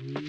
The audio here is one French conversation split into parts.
Bonjour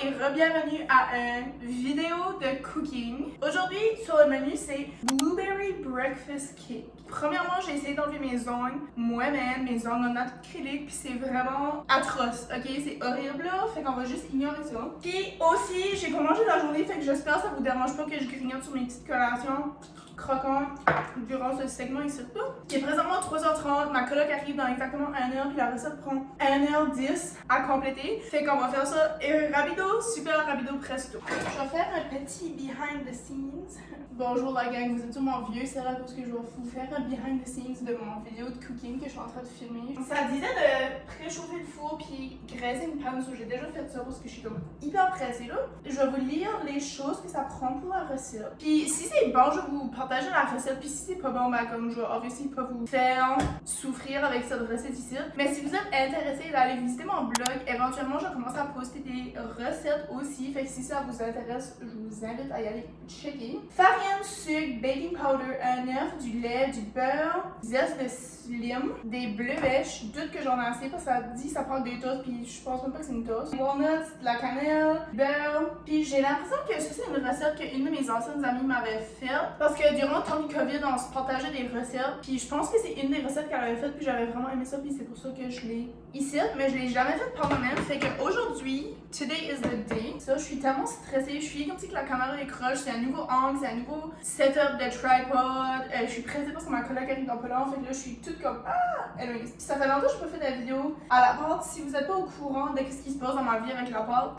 et re-bienvenue à une vidéo de cooking. Aujourd'hui, sur le menu, c'est Blueberry Breakfast Cake. Premièrement, j'ai essayé d'enlever mes ongles moi-même, mes ongles en acrylique, puis c'est vraiment atroce, ok? C'est horrible là, fait qu'on va juste ignorer ça. Puis aussi, j'ai pas mangé la journée, fait que j'espère que ça vous dérange pas que je grignote sur mes petites collations croquantes durant ce segment ici. Il est présentement 3h30, ma coloc arrive dans exactement 1h, puis la recette prend 1h10 à compléter. Fait qu'on va faire ça rapido, super rapido presto. Je vais faire un petit behind the scenes. Bonjour la gang, vous êtes sûrement vieux, c'est là parce que je vais vous faire un behind the scenes de mon vidéo de cooking que je suis en train de filmer. Ça disait de préchauffer le four puis graisser une panne, j'ai déjà fait ça parce que je suis comme hyper pressée là. Je vais vous lire les choses que ça prend pour la recette. Puis si c'est bon, je vais vous partager la recette, puis si c'est pas bon, ben comme je vais obviously pas vous faire souffrir avec cette recette ici. Mais si vous êtes intéressé d'aller visiter mon blog, éventuellement je vais commencer à poster des recettes aussi. Fait que si ça vous intéresse, je vous invite à y aller checker. Farine, sucre, baking powder, un œuf, du lait, du beurre, zeste de slim, des bleuets. Je doute que j'en ai assez parce que ça dit ça prend des toasts, puis je pense même pas que c'est une toast. Walnuts, de la cannelle, beurre. Puis j'ai l'impression que ça c'est une recette qu'une de mes anciennes amies m'avait faite parce que durant le temps du COVID, on se partageait des recettes. Puis je pense que c'est une des recettes qu'elle avait faites, puis j'avais vraiment aimé ça, puis c'est pour ça que je l'ai ici. Mais je l'ai jamais faite par moi-même. Fait qu'aujourd'hui, today is the day. Ça, je suis tellement stressée. Je suis comme si que la caméra est croche. C'est un nouveau angle, c'est un nouveau setup de tripod. Je suis pressée parce que ma collègue arrive dans pas long. Fait que là, je suis toute comme anyways. Puis ça fait longtemps que je n'ai pas fait de vidéo à la pâte. Si vous n'êtes pas au courant de ce qui se passe dans ma vie avec la pâte,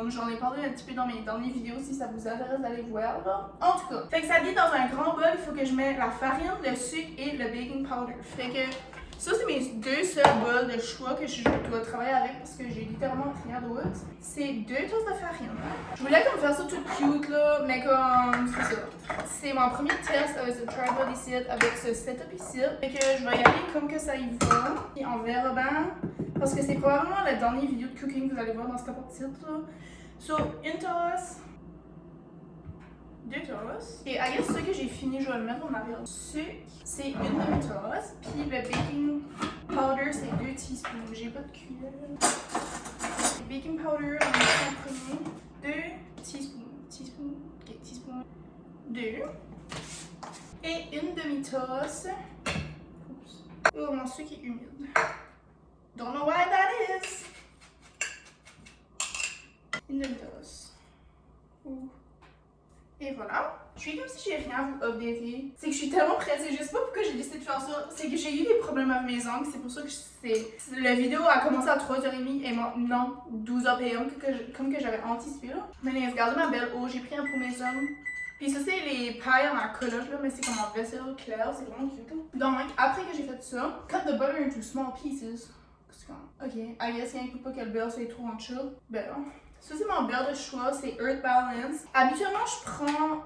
j'en ai parlé un petit peu dans mes dernières vidéos si ça vous intéresse d'aller voir. Là. En tout cas, fait que ça dit dans un grand bol, il faut que je mette la farine, le sucre et le baking powder. Fait que ça, c'est mes deux seuls bols de choix que je dois travailler avec parce que j'ai littéralement rien d'autre. C'est 2 tasses de farine. Je voulais comme faire ça tout cute là, mais comme c'est ça. C'est mon premier test avec ce tripod ici, avec ce setup ici. Fait que je vais y aller comme que ça y va. Et on verra bien. Parce que c'est probablement la dernière vidéo de cooking que vous allez voir dans cette partie là. So, une tasse. 2 tasses. Et I guess ce que j'ai fini, je vais le mettre en arrière. Sucre, c'est une demi-tasse. Puis le baking powder, c'est 2 teaspoons. J'ai pas de cuillère. Le baking powder, on met en premier. 2 teaspoons. Ok, teaspoon. 2. Et une demi-tasse. Oups. Oh, mon sucre est humide. Don't know why that is. Une demi-tasse. Ouh. Et voilà. Je suis comme si j'ai rien à vous updater. C'est que je suis tellement pressée. Je sais pas pourquoi j'ai décidé de faire ça. C'est que j'ai eu des problèmes avec mes ongles. C'est pour ça que la vidéo a commencé à 3h30 et maintenant 12h PM comme que j'avais anticipé là. Mais regardez ma belle eau. J'ai pris un pour mes ongles. Puis ça c'est les pailles à ma coloc là, mais c'est comme en vaisselle claire. C'est vraiment cute. Donc après que j'ai fait ça, cut the butter into small pieces. Ok, I guess il faut pas que le beurre soit trop en chill. Beurre. Ça, c'est mon beurre de choix, c'est Earth Balance. Habituellement,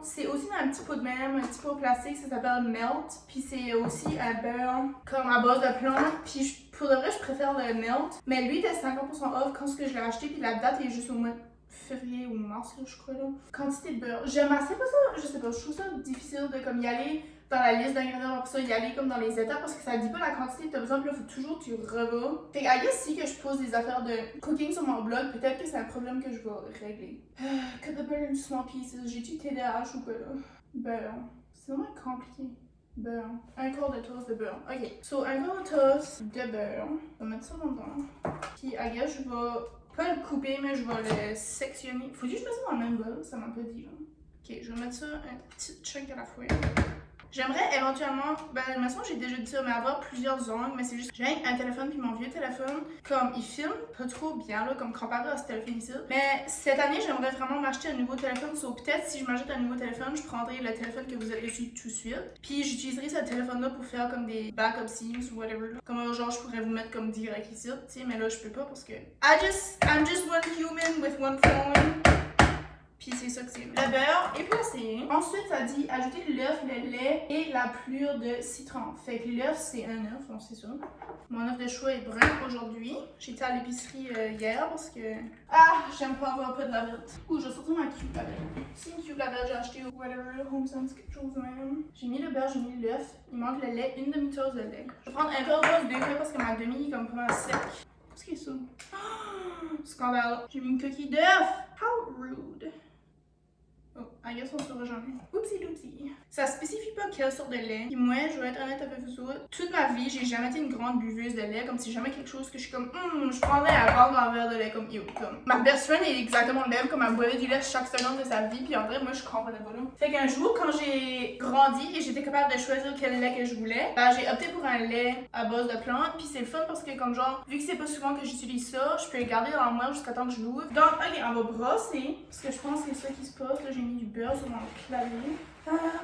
c'est aussi dans un petit pot de même, un petit pot plastique, ça s'appelle Melt. Puis c'est aussi un beurre comme à base de plomb. Puis pour de vrai, je préfère le Melt. Mais lui, il était 50% off quand je l'ai acheté, puis la date est juste au mois de février ou mars, là, je crois. Là. Quantité de beurre. J'aime assez pas ça, je sais pas, je trouve ça difficile de comme y aller dans la liste d'ingrédients pour ça, y aller comme dans les étapes parce que ça dit pas la quantité que t'as besoin, puis là, faut toujours que tu revas. Fait que, I guess, si que je pose des affaires de cooking sur mon blog, peut-être que c'est un problème que je vais régler. Cut the butter into small pieces. J'ai-tu TDAH ou quoi là? Beurre. C'est vraiment compliqué. Beurre. Un quart de tasse de beurre. Ok. So, un quart de tasse de beurre. On va mettre ça dedans. Puis, I guess, je vais pas le couper, mais je vais le sectionner. Faut juste que je mette ça dans le même bol, ça m'a pas dit là. Ok, je vais mettre ça un petit chunk à la fois. J'aimerais éventuellement, ben de toute façon j'ai déjà dit ça, mais avoir plusieurs ongles, mais c'est juste j'ai un téléphone puis mon vieux téléphone, comme il filme pas trop bien là, comme comparé à ce téléphone ici. Mais cette année j'aimerais vraiment m'acheter un nouveau téléphone, sauf peut-être si je m'achète un nouveau téléphone, je prendrai le téléphone que vous avez reçu tout de suite. Puis j'utiliserai ce téléphone là pour faire comme des backup scenes ou whatever. Là. Comme genre je pourrais vous mettre comme direct ici, tu sais, mais là je peux pas parce que I'm just one human with one phone. Puis c'est ça que c'est. Le beurre est placé. Ensuite, ça dit ajouter l'œuf, le lait et la pelure de citron. Fait que l'œuf, c'est un œuf, on sait ça. Mon œuf de choix est brun aujourd'hui. J'étais à l'épicerie hier parce que... Ah, j'aime pas avoir pas de la verte. Ouh, je vais sortir ma cube la verte. C'est une cube la verte, j'ai acheté au whatever, home sense, quelque chose de même. J'ai mis le beurre, j'ai mis l'œuf. Il manque le lait, une demi-tasse de lait. Je vais prendre un verre d'eau, 2 verres parce que ma demi est comme pas mal sec. Qu'est-ce que c'est ça? Oh, scandale. J'ai mis une coquille d'œuf. How rude. Oh, I guess on saura jamais. Oupsie doupsie. Ça spécifie pas quelle sorte de lait. Puis moi, je vais être honnête avec vous autres. Toute ma vie, j'ai jamais été une grande buveuse de lait. Comme c'est jamais quelque chose que je suis comme, je prendrais à prendre un verre de lait comme yo. Comme ma best friend est exactement le même. Comme elle boivait du lait chaque seconde de sa vie. Puis en vrai, moi, je comprenais pas là. Fait qu'un jour, quand j'ai grandi et j'étais capable de choisir quel lait que je voulais, ben j'ai opté pour un lait à base de plantes. Puis c'est le fun parce que comme genre, vu que c'est pas souvent que j'utilise ça, je peux le garder dans moi jusqu'à temps que je l'ouvre. Donc, ok, on va brosser. Parce que je pense que c'est ça qui se passe. Là, j'ai mis du beurre sur mon clavier.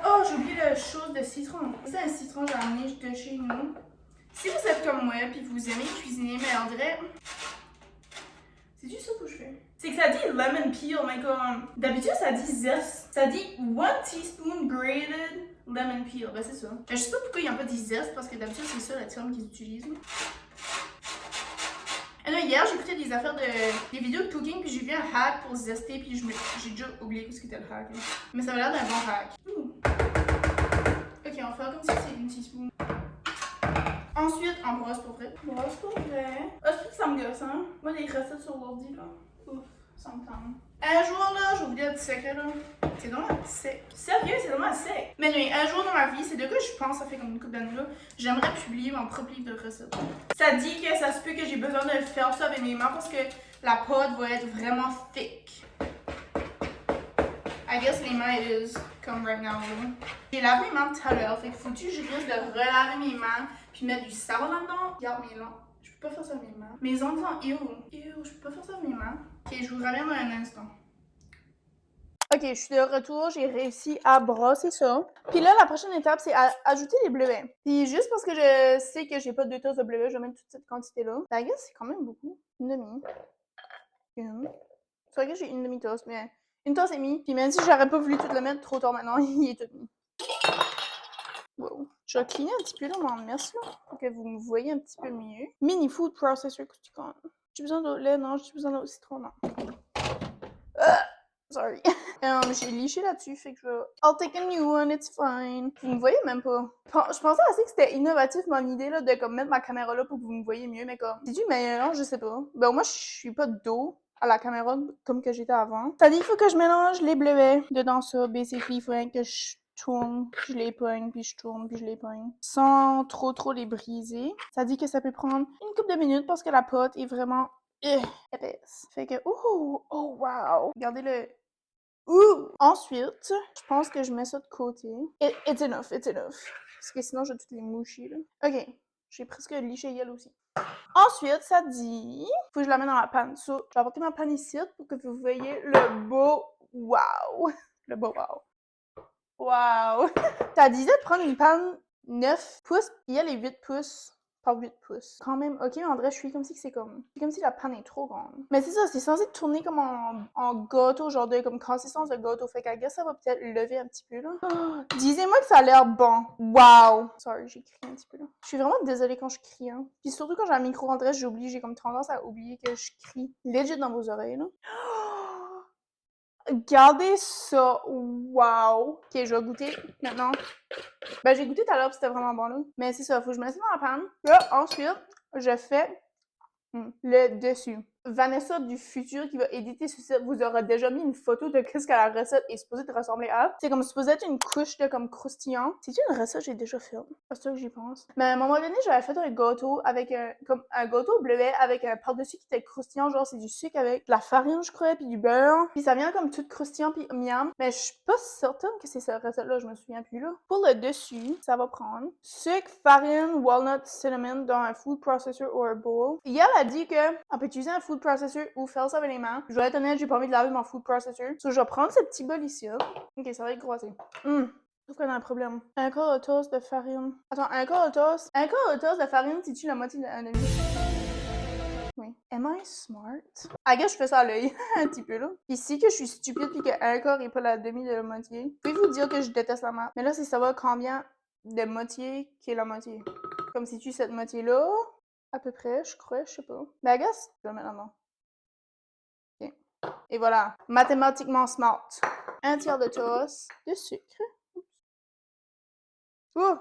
Oh, j'ai oublié la chose de citron. C'est un citron que j'ai amené de chez nous. Si vous êtes comme moi et vous aimez cuisiner, mais on dirait... C'est juste ça que je fais. C'est que ça dit lemon peel, mais comme... D'habitude, ça dit zest. Ça dit 1 teaspoon grated lemon peel. Ben, c'est ça. Je sais pas pourquoi ils n'ont pas dit zest, parce que d'habitude, c'est ça le terme qu'ils utilisent. Et là, hier, j'écoutais des affaires des vidéos de cooking, puis j'ai vu un hack pour zester, puis j'ai déjà oublié ce qu'était le hack. Là. Mais ça avait l'air d'un bon hack. Ok, on va faire comme si c'était une teaspoon. Ensuite, on brosse pour vrai. Brosse pour vrai. Ah, c'est que ça me gosse, hein? Moi, les recettes sur l'ordi, là. Ouf, ça me tente. Un jour, là, j'ai oublié de sec, là. C'est vraiment sec. Sérieux, c'est vraiment sec. Mais oui, un jour dans ma vie, c'est de quoi je pense, ça fait comme une couple d'années, là, j'aimerais publier mon propre livre de recettes. Ça dit que ça se peut que j'ai besoin de faire ça avec mes mains parce que la pâte va être vraiment thick. I guess les mains is comme right now, là. J'ai lavé mes mains tout à l'heure, fait que faut-tu que je risque de relaver mes mains puis mettre du savon là-dedans? Regarde mes mains. Je peux pas faire ça avec mes mains. Mes ongles sont je peux pas faire ça avec mes mains. Ok, je vous reviens dans un instant. Ok, je suis de retour, j'ai réussi à brosser ça. Puis là, la prochaine étape, c'est ajouter les bleuets. Puis juste parce que je sais que j'ai pas 2 tasses de bleuets, je vais mettre toute cette quantité-là. La gueule, c'est quand même beaucoup. Une demi. C'est vrai que j'ai une demi-tasse, mais une tasse et demie. Puis même si j'aurais pas voulu tout le mettre trop tard maintenant, il est tout mis. Wow. Je vais cligner un petit peu dans mon mess là, pour que vous me voyez un petit peu mieux. Mini food processor Cousticon. J'ai besoin de lait, non, j'ai besoin de citron, non. Sorry. J'ai liché là-dessus, fait que je vais... I'll take a new one, it's fine. Vous me voyez même pas. Je pensais assez que c'était innovatif mon idée là, de comme mettre ma caméra là pour que vous me voyez mieux, mais comme... C'est du meilleur, je sais pas. Ben moi, je suis pas de dos à la caméra comme que j'étais avant. Ça dit qu'il faut que je mélange les bleuets dedans ça. Basically, il faut que je tourne, puis je les pogne, puis je tourne, puis je les pogne. Sans trop les briser. Ça dit que ça peut prendre une couple de minutes parce que la pâte est vraiment... épaisse. Fait que, oh wow! Regardez le... Ensuite, je pense que je mets ça de côté. It's enough. Parce que sinon, je vais toutes les moucher, là. Ok, j'ai presque liché elle aussi. Ensuite, ça dit... Faut que je la mette dans la panne. So, je vais apporter ma panne ici pour que vous voyez le beau wow! Le beau wow! Wow! Ça disait de prendre une panne 9 pouces, puis elle est 8 pouces. Par 8 pouces. Quand même, ok, mais en vrai, je suis comme si c'est comme... C'est comme si la panne est trop grande. Mais c'est ça, c'est censé tourner comme en gâteau, genre de comme consistance de gâteau. Fait qu'à guess, ça va peut-être lever un petit peu, là. Oh, disez-moi que ça a l'air bon. Wow! Sorry, j'ai crié un petit peu, là. Je suis vraiment désolée quand je crie, hein. Puis surtout quand j'ai un micro en j'oublie, j'ai comme tendance à oublier que je crie legit dans vos oreilles, là. Regardez ça! Wow! Ok, je vais goûter maintenant. Ben, j'ai goûté tout à l'heure, c'était vraiment bon, là. Mais c'est ça, faut que je me laisse dans la panne. Là, ensuite, je fais le dessus. Vanessa du futur qui va éditer ce site vous aura déjà mis une photo de qu'est-ce que la recette est supposée de ressembler à. C'est comme supposé être une couche de comme croustillant. C'est une recette que j'ai déjà faite. C'est ça que j'y pense. Mais à un moment donné, j'avais fait un gâteau avec un gâteau bleuet avec un par-dessus qui était croustillant. Genre, c'est du sucre avec de la farine, je crois, puis du beurre. Puis ça vient comme tout croustillant puis miam. Mais je suis pas certaine que c'est cette recette-là, je me souviens plus là. Pour le dessus, ça va prendre sucre, farine, walnut, cinnamon dans un food processor ou un bowl. Et elle a dit que on peut utiliser un food processor ou faire ça avec les mains. Je vais être honnête, j'ai pas envie de laver mon food processor. So, je vais prendre ce petit bol ici. Ok, ça va être croisé. Je trouve qu'on a un problème. Un quart de toast de farine. Attends, un quart de toast de farine, c'est-tu la moitié d'un demi? Oui. Oui. Am I smart? I guess je fais ça à l'œil, un petit peu, là. Ici, que je suis stupide puis qu'un quart est pas la demi de la moitié. Pouvez-vous dire que je déteste la maths? Mais là, c'est savoir combien de moitié qui est la moitié. Comme si tu cette moitié-là, à peu près, je crois, je sais pas. Mais I guess, je vais le mettre là-dedans. OK. Et voilà. Mathématiquement smart. 1/3 de tasse de sucre. Oh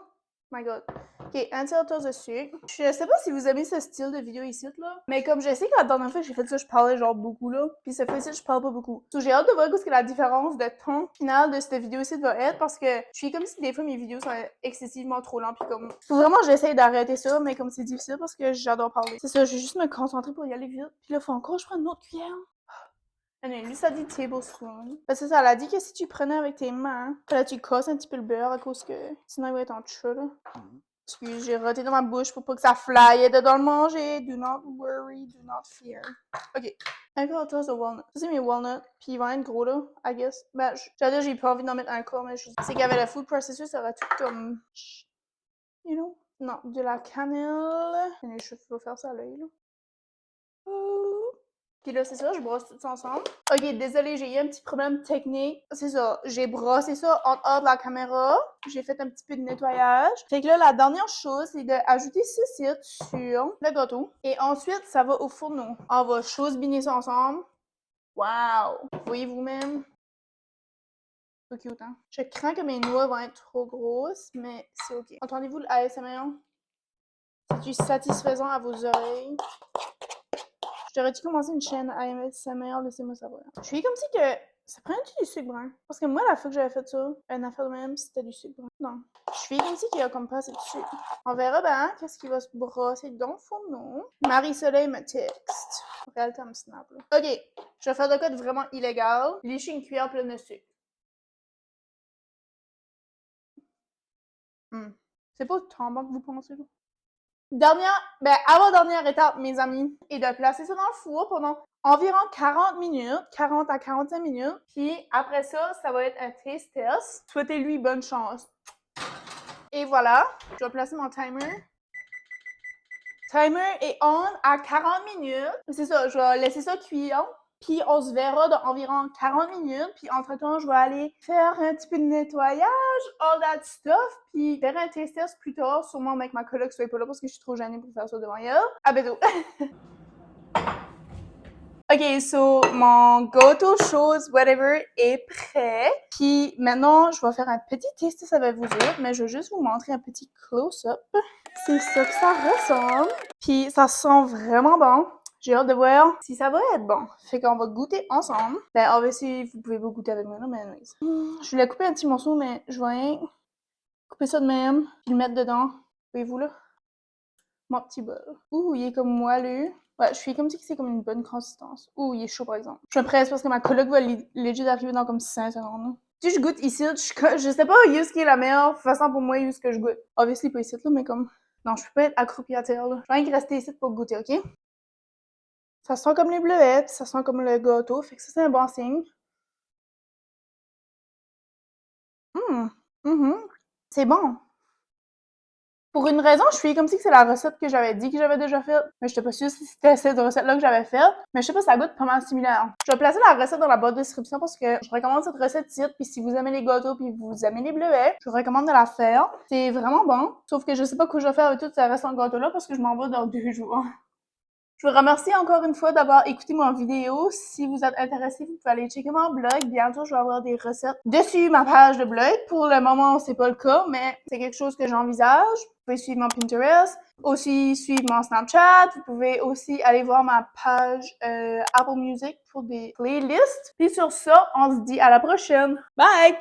my god. Ok, 1/3 tasse de sucre. Je sais pas si vous aimez ce style de vidéo ici, là. Mais comme je sais que la dernière fois que j'ai fait ça, je parlais genre beaucoup, là. Puis cette fois-ci, je parle pas beaucoup. So, j'ai hâte de voir ce que la différence de ton final de cette vidéo ici va être parce que je suis comme si des fois mes vidéos sont excessivement trop lentes. Puis comme, faut vraiment que j'essaye d'arrêter ça, mais comme c'est difficile parce que j'adore parler. C'est ça, je vais juste me concentrer pour y aller vite. Puis là, faut encore que je prenne une autre cuillère. Lui, ça dit tablespoon. Parce que ça, elle a dit que si tu prenais avec tes mains, là, tu casses un petit peu le beurre à cause que sinon il va être en chat, là. Excuse, j'ai roté dans ma bouche pour pas que ça fly dedans le manger. Do not worry, do not fear. Ok. Un quart de tasse de walnut. Ça, c'est mes walnuts. Puis ils vont être gros, là, I guess. Ben, j'allais dire, j'ai pas envie d'en mettre un quart, mais c'est qu'avec le food processor, ça aurait tout comme. You know? Non, de la cannelle. Je vais faire ça à l'œil, là. Puis là, c'est ça, je brosse tout ça ensemble. Ok, désolé, j'ai eu un petit problème technique. C'est ça, j'ai brossé ça en hors de la caméra. J'ai fait un petit peu de nettoyage. Fait que là, la dernière chose, c'est d'ajouter ceci sur le gâteau. Et ensuite, ça va au fourneau. On va chose-biner ça ensemble. Wow! Voyez vous-même? C'est cute, hein? Je crains que mes noix vont être trop grosses, mais c'est ok. Entendez-vous le ASMR? C'est-tu satisfaisant à vos oreilles? J'aurais dû commencer une chaîne ASMR, laissez-moi savoir. Je suis comme si que ça prend du sucre brun. Parce que moi, la fois que j'avais fait ça, une affaire de même, c'était du sucre brun. Non. Je suis comme si qu'il y a comme pas assez de sucre. On verra bien qu'est-ce qui va se brasser dans le fourneau. Marie-Soleil me texte. Real time snap, là. Ok. Je vais faire de quoi de vraiment illégal. Lécher une cuillère pleine de sucre. C'est pas tant bon que vous pensez, là. Avant-dernière étape, mes amis, est de placer ça dans le four pendant environ 40 minutes, 40 à 45 minutes. Puis après ça, ça va être un taste test. Souhaitez-lui bonne chance. Et voilà, je vais placer mon timer. Timer est on à 40 minutes. C'est ça, je vais laisser ça cuire. Puis on se verra dans environ 40 minutes. Puis entre-temps, je vais aller faire un petit peu de nettoyage, all that stuff. Puis faire un taste test plus tard, sûrement avec ma coloc soit pas là parce que je suis trop gênée pour faire ça devant elle. À bientôt! Ok, so mon go-to chose, whatever, est prêt. Puis maintenant, je vais faire un petit taste test avec vous autres, mais je vais juste vous montrer un petit close-up. C'est ça que ça ressemble. Puis ça sent vraiment bon. J'ai hâte de voir si ça va être bon. Fait qu'on va goûter ensemble. Ben, on va essayer, vous pouvez pas goûter avec moi, là, mais nice. Je voulais couper un petit morceau, mais je vais rien couper ça de même, puis le mettre dedans. Voyez-vous, là? Mon petit bol. Ouh, il est comme moelleux. Ouais, je suis comme si c'est comme une bonne consistance. Ouh, il est chaud, par exemple. Je me presse parce que ma coloc va legit arriver dans comme 5 secondes. Si je goûte ici, je sais pas ce qui est la meilleure façon pour moi, ce que je goûte. Obviously, pas ici, là, mais comme... Non, je peux pas être accroupie à terre, là. Je vais rien rester ici pour goûter, ok? Ça sent comme les bleuettes, ça sent comme le gâteau, fait que ça, c'est un bon signe. C'est bon. Pour une raison, je suis comme si c'est la recette que j'avais dit que j'avais déjà faite. Mais je n'étais pas sûre si c'était cette recette-là que j'avais faite. Mais je sais pas, ça goûte pas mal similaire. Je vais placer la recette dans la boîte de description parce que je recommande cette recette-ci. Puis si vous aimez les gâteaux puis vous aimez les bleuets, je vous recommande de la faire. C'est vraiment bon. Sauf que je sais pas quoi je vais faire avec tout ce restant de gâteau-là parce que je m'en vais dans 2 jours. Je vous remercie encore une fois d'avoir écouté mon vidéo. Si vous êtes intéressé, vous pouvez aller checker mon blog. Bientôt, je vais avoir des recettes dessus ma page de blog. Pour le moment, c'est pas le cas, mais c'est quelque chose que j'envisage. Vous pouvez suivre mon Pinterest, aussi suivre mon Snapchat. Vous pouvez aussi aller voir ma page Apple Music pour des playlists. Puis sur ça, on se dit à la prochaine. Bye!